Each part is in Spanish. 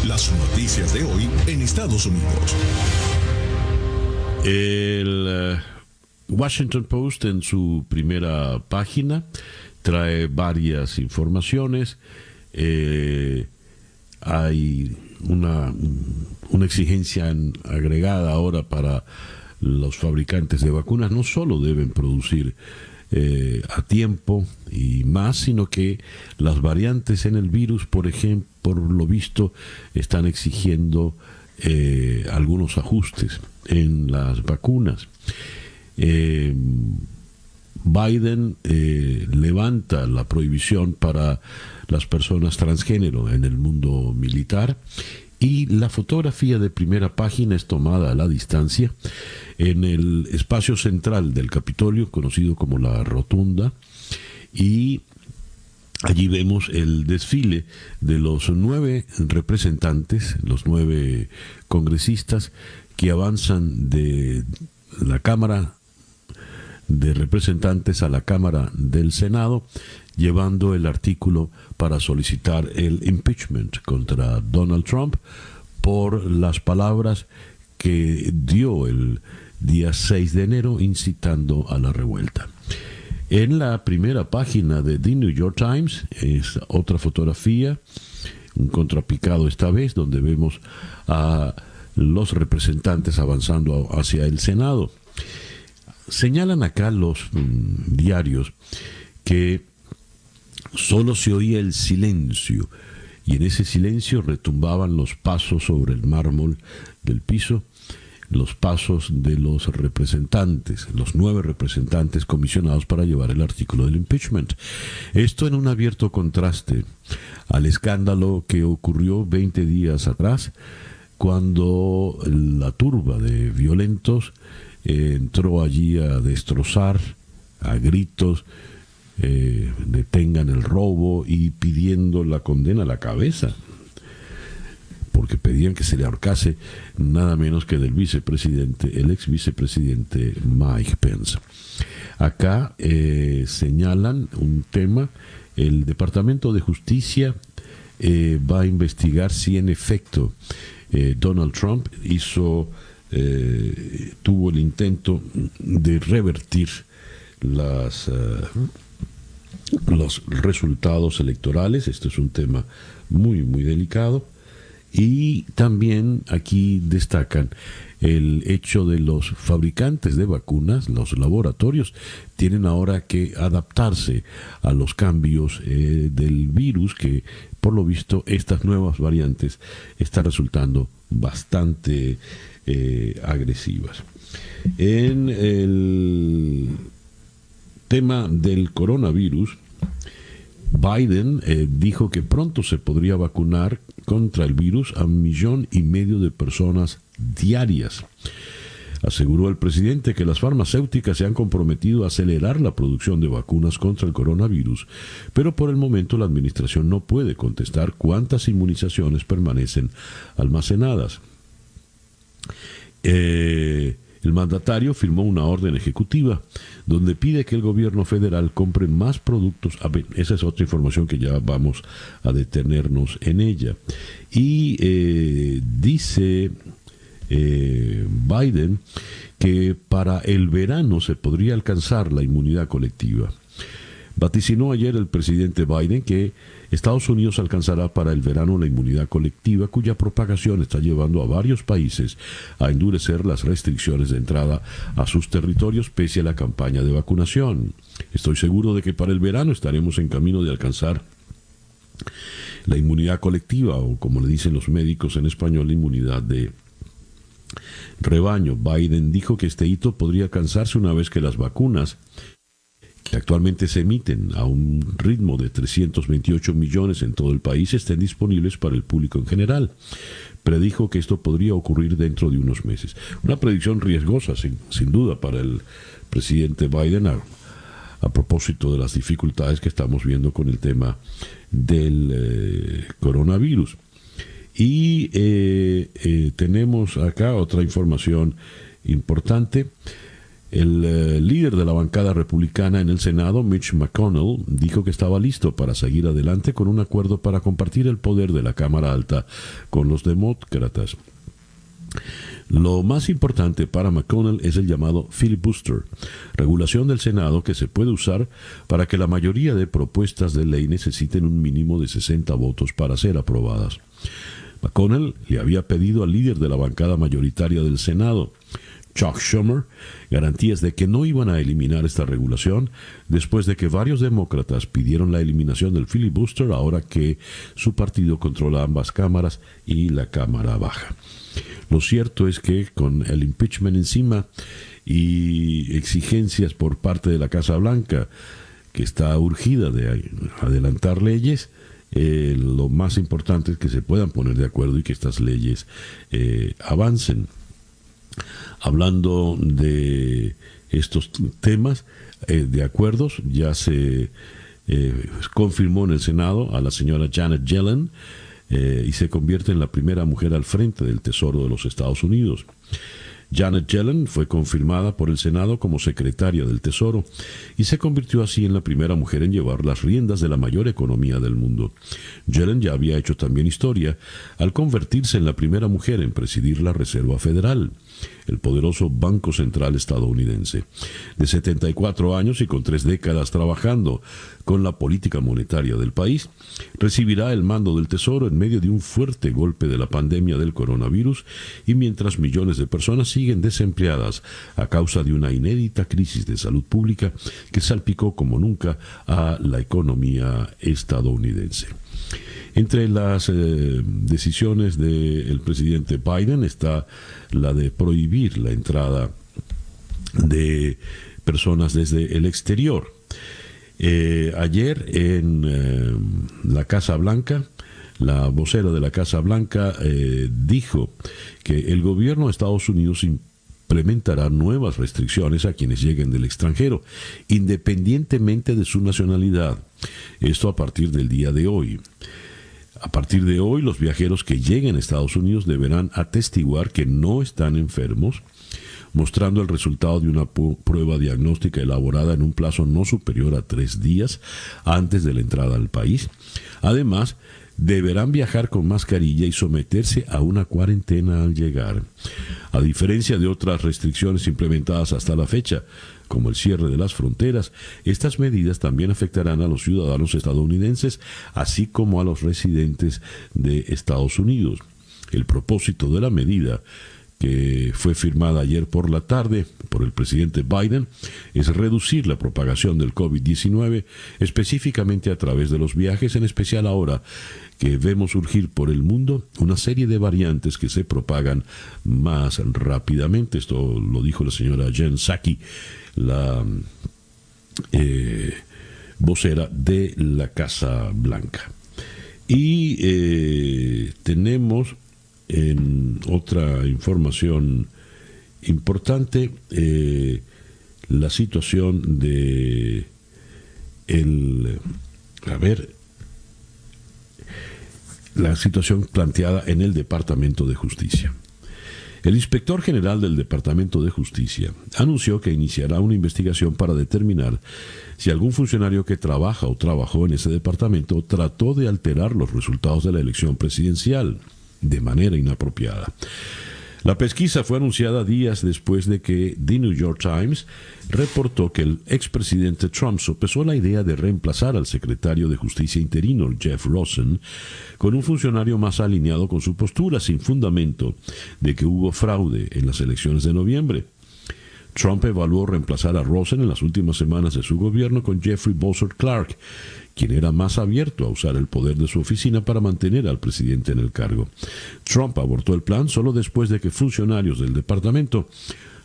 Las noticias de hoy en Estados Unidos. El Washington Post en su primera página trae varias informaciones. Hay una exigencia agregada ahora para los fabricantes de vacunas. No solo deben producir a tiempo y más, sino que las variantes en el virus, por ejemplo, por lo visto, están exigiendo algunos ajustes en las vacunas. Biden levanta la prohibición para las personas transgénero en el mundo militar, y la fotografía de primera página es tomada a la distancia en el espacio central del Capitolio, conocido como la Rotunda, y allí vemos el desfile de los 9 representantes, los 9 congresistas que avanzan de la Cámara de Representantes a la Cámara del Senado, llevando el artículo para solicitar el impeachment contra Donald Trump por las palabras que dio el día 6 de enero incitando a la revuelta. En la primera página de The New York Times es otra fotografía, un contrapicado esta vez, donde vemos a los representantes avanzando hacia el Senado. Señalan acá los diarios que solo se oía el silencio, y en ese silencio retumbaban los pasos sobre el mármol del piso, los pasos de los representantes, los 9 representantes comisionados para llevar el artículo del impeachment. Esto en un abierto contraste al escándalo que ocurrió 20 días atrás, cuando la turba de violentos entró allí a destrozar a gritos, detengan el robo, y pidiendo la condena a la cabeza, porque pedían que se le ahorcase nada menos que del vicepresidente, el ex vicepresidente Mike Pence. Acá señalan un tema: el Departamento de Justicia va a investigar si en efecto Donald Trump tuvo el intento de revertir los resultados electorales. Esto es un tema muy, muy delicado. Y también aquí destacan el hecho de los fabricantes de vacunas, los laboratorios, tienen ahora que adaptarse a los cambios del virus, que por lo visto estas nuevas variantes están resultando bastante agresivas. En el tema del coronavirus, Biden dijo que pronto se podría vacunar contra el virus a 1,5 millones de personas diarias. Aseguró el presidente que las farmacéuticas se han comprometido a acelerar la producción de vacunas contra el coronavirus, pero por el momento la administración no puede contestar cuántas inmunizaciones permanecen almacenadas. El mandatario firmó una orden ejecutiva donde pide que el gobierno federal compre más productos. Esa es otra información que ya vamos a detenernos en ella. Y dice Biden que para el verano se podría alcanzar la inmunidad colectiva. Vaticinó ayer el presidente Biden que Estados Unidos alcanzará para el verano la inmunidad colectiva, cuya propagación está llevando a varios países a endurecer las restricciones de entrada a sus territorios pese a la campaña de vacunación. Estoy seguro de que para el verano estaremos en camino de alcanzar la inmunidad colectiva, o como le dicen los médicos en español, la inmunidad de rebaño. Biden dijo que este hito podría alcanzarse una vez que las vacunas, que actualmente se emiten a un ritmo de 328 millones en todo el país, estén disponibles para el público en general. Predijo que esto podría ocurrir dentro de unos meses. Una predicción riesgosa, sin duda, para el presidente Biden, a propósito de las dificultades que estamos viendo con el tema del coronavirus. Y tenemos acá otra información importante. El líder de la bancada republicana en el Senado, Mitch McConnell, dijo que estaba listo para seguir adelante con un acuerdo para compartir el poder de la Cámara Alta con los demócratas. Lo más importante para McConnell es el llamado filibuster, regulación del Senado que se puede usar para que la mayoría de propuestas de ley necesiten un mínimo de 60 votos para ser aprobadas. McConnell le había pedido al líder de la bancada mayoritaria del Senado, Chuck Schumer, garantías de que no iban a eliminar esta regulación después de que varios demócratas pidieron la eliminación del filibuster ahora que su partido controla ambas cámaras y la Cámara Baja. Lo cierto es que con el impeachment encima y exigencias por parte de la Casa Blanca, que está urgida de adelantar leyes, lo más importante es que se puedan poner de acuerdo y que estas leyes avancen. Hablando de estos temas de acuerdos, ya se confirmó en el Senado a la señora Janet Yellen y se convierte en la primera mujer al frente del Tesoro de los Estados Unidos. Janet Yellen fue confirmada por el Senado como secretaria del Tesoro y se convirtió así en la primera mujer en llevar las riendas de la mayor economía del mundo. Yellen ya había hecho también historia al convertirse en la primera mujer en presidir la Reserva Federal, el poderoso Banco Central estadounidense. De 74 años y con 3 décadas trabajando con la política monetaria del país, recibirá el mando del Tesoro en medio de un fuerte golpe de la pandemia del coronavirus y mientras millones de personas siguen desempleadas a causa de una inédita crisis de salud pública que salpicó como nunca a la economía estadounidense. Entre las decisiones del presidente Biden está la de prohibir la entrada de personas desde el exterior. Ayer en la Casa Blanca, la vocera de la Casa Blanca dijo que el gobierno de Estados Unidos implementará nuevas restricciones a quienes lleguen del extranjero, independientemente de su nacionalidad. Esto a partir del día de hoy. A partir de hoy, los viajeros que lleguen a Estados Unidos deberán atestiguar que no están enfermos, mostrando el resultado de una prueba diagnóstica elaborada en un plazo no superior a 3 días antes de la entrada al país. Además, deberán viajar con mascarilla y someterse a una cuarentena al llegar. A diferencia de otras restricciones implementadas hasta la fecha, como el cierre de las fronteras, estas medidas también afectarán a los ciudadanos estadounidenses, así como a los residentes de Estados Unidos. El propósito de la medida, que fue firmada ayer por la tarde por el presidente Biden, es reducir la propagación del COVID-19, específicamente a través de los viajes, en especial ahora que vemos surgir por el mundo una serie de variantes que se propagan más rápidamente. Esto lo dijo la señora Jen Psaki, la vocera de la Casa Blanca. Y tenemos en otra información importante la situación de la situación planteada en el Departamento de Justicia. El inspector general del Departamento de Justicia anunció que iniciará una investigación para determinar si algún funcionario que trabaja o trabajó en ese departamento trató de alterar los resultados de la elección presidencial de manera inapropiada. La pesquisa fue anunciada días después de que The New York Times reportó que el expresidente Trump sopesó la idea de reemplazar al secretario de Justicia interino, Jeff Rosen, con un funcionario más alineado con su postura sin fundamento de que hubo fraude en las elecciones de noviembre. Trump evaluó reemplazar a Rosen en las últimas semanas de su gobierno con Jeffrey Bozard Clark, quien era más abierto a usar el poder de su oficina para mantener al presidente en el cargo. Trump abortó el plan solo después de que funcionarios del departamento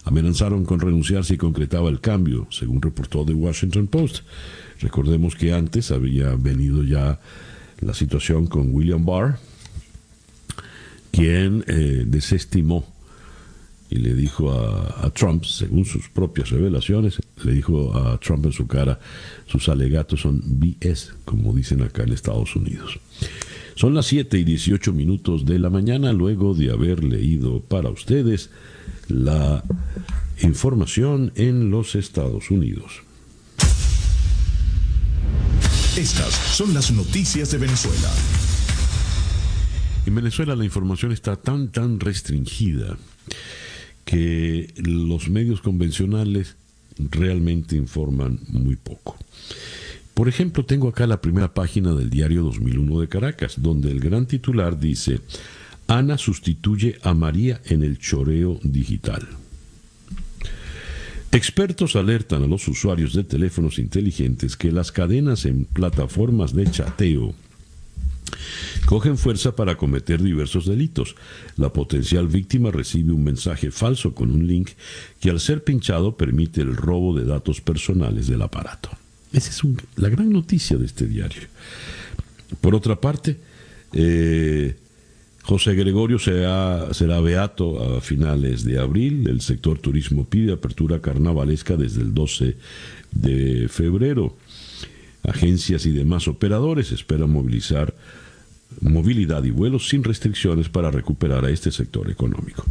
amenazaron con renunciar si concretaba el cambio, según reportó The Washington Post. Recordemos que antes había venido ya la situación con William Barr, quien desestimó y le dijo a Trump, según sus propias revelaciones, le dijo a Trump en su cara, sus alegatos son BS, como dicen acá en Estados Unidos. Son las 7:18 de la mañana, luego de haber leído para ustedes la información en los Estados Unidos. Estas son las noticias de Venezuela. En Venezuela la información está tan restringida que los medios convencionales realmente informan muy poco. Por ejemplo, tengo acá la primera página del diario 2001 de Caracas, donde el gran titular dice: Ana sustituye a María en el choreo digital. Expertos alertan a los usuarios de teléfonos inteligentes que las cadenas en plataformas de chateo cogen fuerza para cometer diversos delitos. La potencial víctima recibe un mensaje falso con un link que, al ser pinchado, permite el robo de datos personales del aparato. Esa es la gran noticia de este diario. Por otra parte, José Gregorio será beato a finales de abril. El sector turismo pide apertura carnavalesca desde el 12 de febrero. Agencias y demás operadores esperan movilizar movilidad y vuelos sin restricciones para recuperar a este sector económico.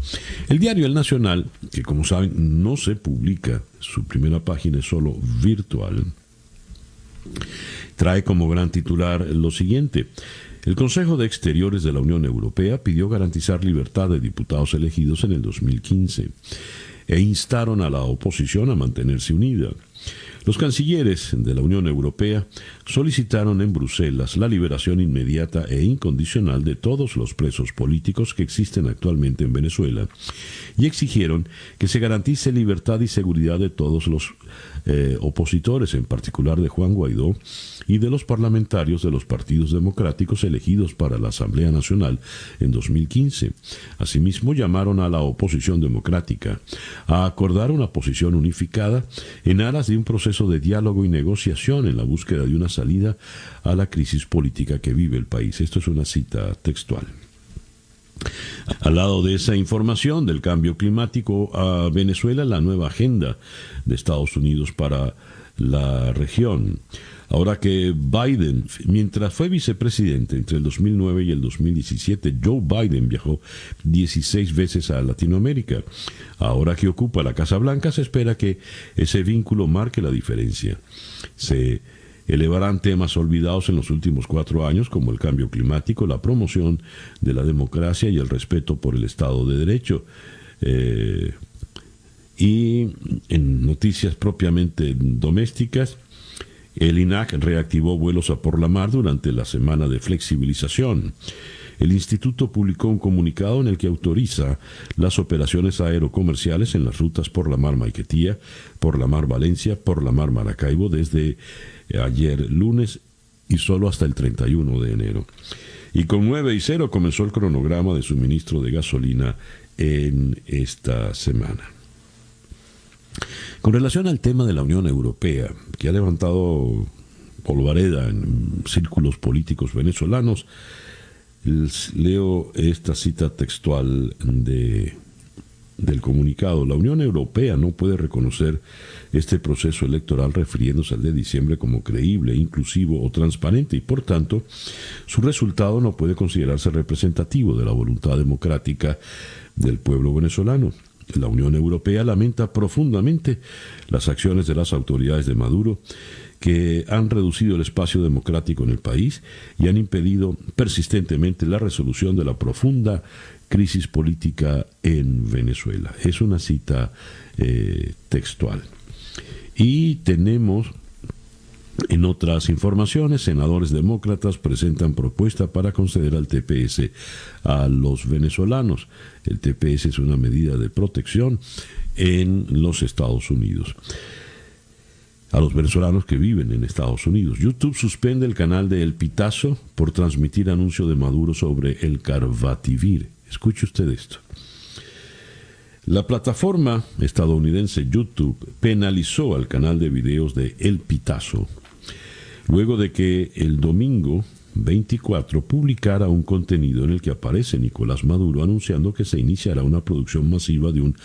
El diario El Nacional, que como saben no se publica, su primera página es solo virtual, trae como gran titular lo siguiente: el Consejo de Exteriores de la Unión Europea pidió garantizar libertad de diputados elegidos en el 2015 e instaron a la oposición a mantenerse unida. Los cancilleres de la Unión Europea solicitaron en Bruselas la liberación inmediata e incondicional de todos los presos políticos que existen actualmente en Venezuela y exigieron que se garantice libertad y seguridad de todos los opositores, en particular de Juan Guaidó y de los parlamentarios de los partidos democráticos elegidos para la Asamblea Nacional en 2015. Asimismo, llamaron a la oposición democrática a acordar una posición unificada en aras de un proceso de diálogo y negociación en la búsqueda de una salida a la crisis política que vive el país. Esto es una cita textual. Al lado de esa información del cambio climático a Venezuela, la nueva agenda de Estados Unidos para la región. Ahora que Biden, mientras fue vicepresidente entre el 2009 y el 2017, Joe Biden viajó 16 veces a Latinoamérica. Ahora que ocupa la Casa Blanca, se espera que ese vínculo marque la diferencia. Se elevarán temas olvidados en los últimos 4 años, como el cambio climático, la promoción de la democracia y el respeto por el Estado de Derecho. Y en noticias propiamente domésticas, el INAC reactivó vuelos a por la mar durante la semana de flexibilización. El instituto publicó un comunicado en el que autoriza las operaciones aerocomerciales en las rutas por la mar Maiquetía, por la mar Valencia, por la mar Maracaibo desde ayer lunes y solo hasta el 31 de enero. Y con 9:00 comenzó el cronograma de suministro de gasolina en esta semana. Con relación al tema de la Unión Europea, que ha levantado polvareda en círculos políticos venezolanos, leo esta cita textual del comunicado. La Unión Europea no puede reconocer este proceso electoral, refiriéndose al de diciembre, como creíble, inclusivo o transparente, y por tanto su resultado no puede considerarse representativo de la voluntad democrática del pueblo venezolano. La Unión Europea lamenta profundamente las acciones de las autoridades de Maduro, que han reducido el espacio democrático en el país y han impedido persistentemente la resolución de la profunda crisis política en Venezuela. Es una cita textual. Y tenemos, en otras informaciones, senadores demócratas presentan propuesta para conceder al TPS a los venezolanos. El TPS es una medida de protección en los Estados Unidos. A los venezolanos que viven en Estados Unidos. YouTube suspende el canal de El Pitazo por transmitir anuncio de Maduro sobre el Carbativir. Escuche usted esto. La plataforma estadounidense YouTube penalizó al canal de videos de El Pitazo luego de que el domingo 24 publicara un contenido en el que aparece Nicolás Maduro anunciando que se iniciará una producción masiva de un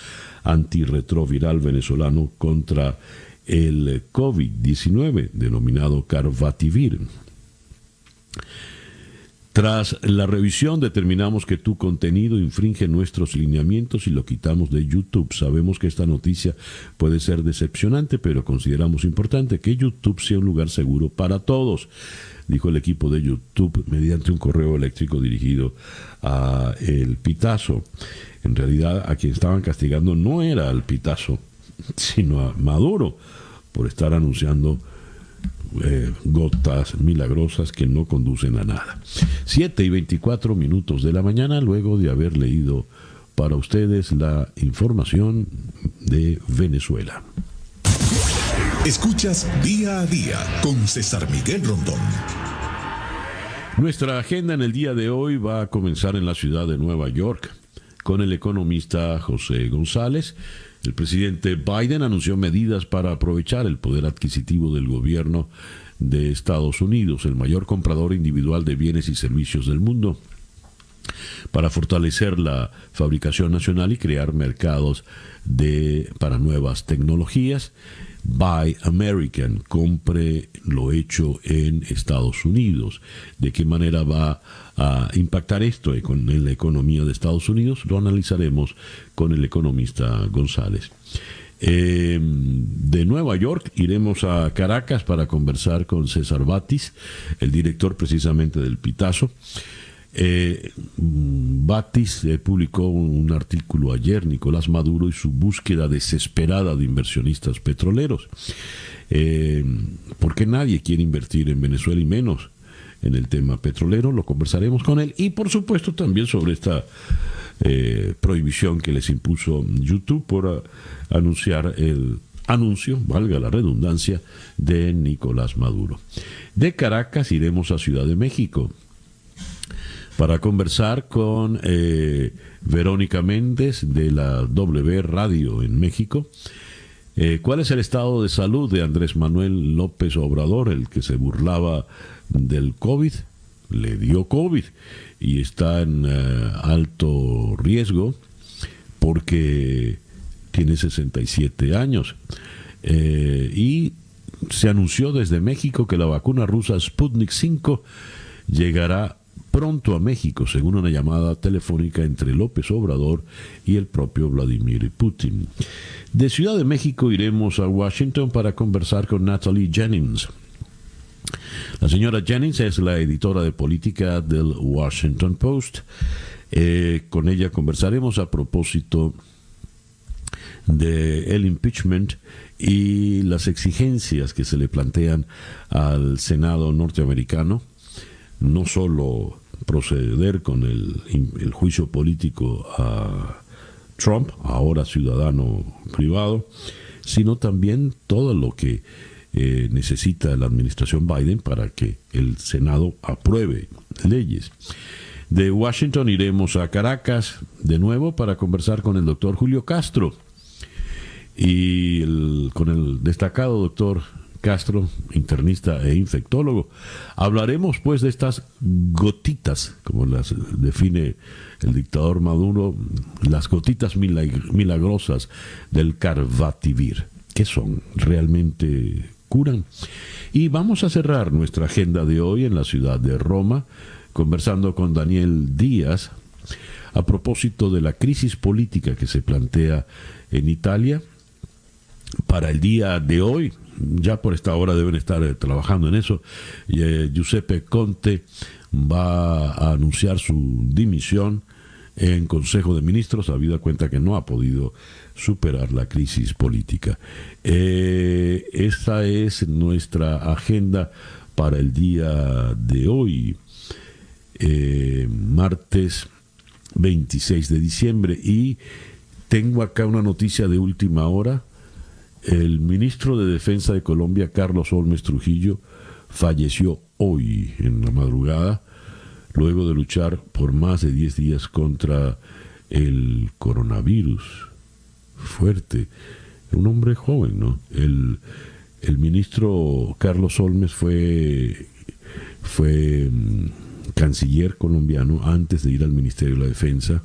antirretroviral venezolano contra el COVID-19, denominado Carbativir. Tras la revisión determinamos que tu contenido infringe nuestros lineamientos y lo quitamos de YouTube. Sabemos que esta noticia puede ser decepcionante, pero consideramos importante que YouTube sea un lugar seguro para todos, dijo el equipo de YouTube mediante un correo eléctrico dirigido a El Pitazo. En realidad, a quien estaban castigando no era al Pitazo, sino a Maduro, por estar anunciando gotas milagrosas que no conducen a nada. 7:24 de la mañana, luego de haber leído para ustedes la información de Venezuela. Escuchas Día a Día con César Miguel Rondón. Nuestra agenda en el día de hoy va a comenzar en la ciudad de Nueva York con el economista José González. El presidente Biden anunció medidas para aprovechar el poder adquisitivo del gobierno de Estados Unidos, el mayor comprador individual de bienes y servicios del mundo, para fortalecer la fabricación nacional y crear mercados para nuevas tecnologías. Buy American, compre lo hecho en Estados Unidos. ¿De qué manera va a impactar esto en la economía de Estados Unidos? Lo analizaremos con el economista González. De Nueva York iremos a Caracas para conversar con César Batis, el director precisamente del Pitazo. Batis publicó un artículo ayer, Nicolás Maduro y su búsqueda desesperada de inversionistas petroleros, porque nadie quiere invertir en Venezuela y menos en el tema petrolero. Lo conversaremos con él y por supuesto también sobre esta prohibición que les impuso YouTube por anunciar el anuncio, valga la redundancia, de Nicolás Maduro. De Caracas iremos a Ciudad de México para conversar con Verónica Méndez de la W Radio en México. ¿Cuál es el estado de salud de Andrés Manuel López Obrador, el que se burlaba del COVID? Le dio COVID y está en alto riesgo porque tiene 67 años. Y se anunció desde México que la vacuna rusa Sputnik 5 llegará pronto a México, según una llamada telefónica entre López Obrador y el propio Vladimir Putin. De Ciudad de México iremos a Washington para conversar con Natalie Jennings. La señora Jennings es la editora de política del Washington Post. Con ella conversaremos a propósito del impeachment y las exigencias que se le plantean al Senado norteamericano. No solo proceder con el juicio político a Trump, ahora ciudadano privado, sino también todo lo que necesita la administración Biden para que el Senado apruebe leyes. De Washington iremos a Caracas de nuevo para conversar con el doctor Julio Castro y con el destacado doctor Castro, internista e infectólogo. Hablaremos pues de estas gotitas, como las define el dictador Maduro, las gotitas milagrosas del Carbativir. ¿Qué son? ¿Realmente curan? Y vamos a cerrar nuestra agenda de hoy en la ciudad de Roma, conversando con Daniel Díaz a propósito de la crisis política que se plantea en Italia. Para el día de hoy, ya por esta hora deben estar trabajando en eso, Giuseppe Conte va a anunciar su dimisión en Consejo de Ministros, habida cuenta que no ha podido superar la crisis política. Esta es nuestra agenda para el día de hoy, martes 26 de diciembre, y tengo acá una noticia de última hora. El ministro de Defensa de Colombia, Carlos Holmes Trujillo, falleció hoy en la madrugada, luego de luchar por más de 10 días contra el coronavirus. Fuerte. Un hombre joven, ¿no? El ministro Carlos Holmes fue canciller colombiano antes de ir al Ministerio de la Defensa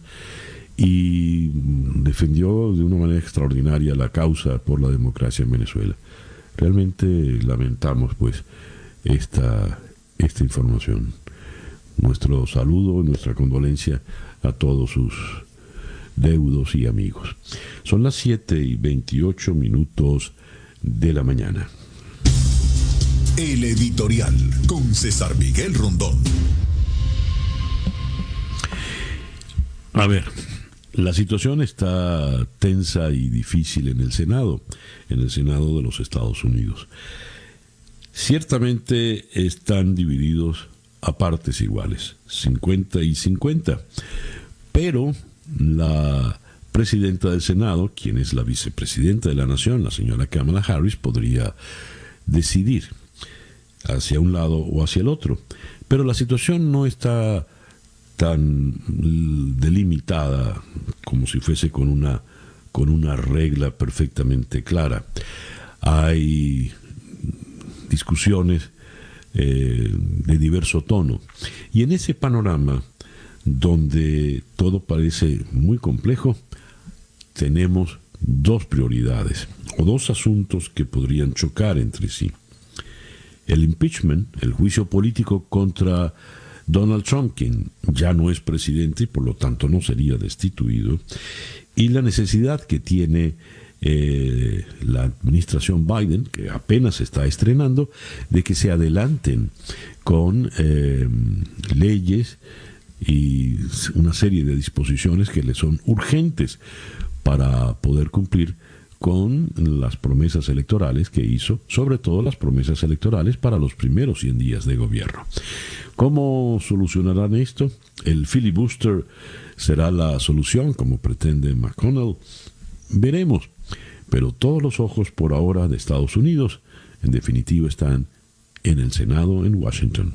y defendió de una manera extraordinaria la causa por la democracia en Venezuela. Realmente lamentamos pues esta información. nuestro saludo, nuestra condolencia a todos sus deudos y amigos. Son las 7:28 de la mañana. El editorial con César Miguel Rondón. A ver, la situación está tensa y difícil en el Senado de los Estados Unidos. Ciertamente están divididos a partes iguales, 50 y 50, pero la presidenta del Senado, quien es la vicepresidenta de la Nación, la señora Kamala Harris, podría decidir hacia un lado o hacia el otro. Pero la situación no está tan delimitada como si fuese con una regla perfectamente clara. Hay discusiones de diverso tono. Y en ese panorama, donde todo parece muy complejo, tenemos dos prioridades o dos asuntos que podrían chocar entre sí. El impeachment, el juicio político contra Donald Trump, quien ya no es presidente y por lo tanto no sería destituido, y la necesidad que tiene la administración Biden, que apenas se está estrenando, de que se adelanten con leyes y una serie de disposiciones que le son urgentes para poder cumplir con las promesas electorales que hizo, sobre todo las promesas electorales para los primeros 100 días de gobierno. ¿Cómo solucionarán esto? ¿El filibuster será la solución, como pretende McConnell? Veremos. Pero todos los ojos por ahora de Estados Unidos, en definitiva, están en el Senado en Washington.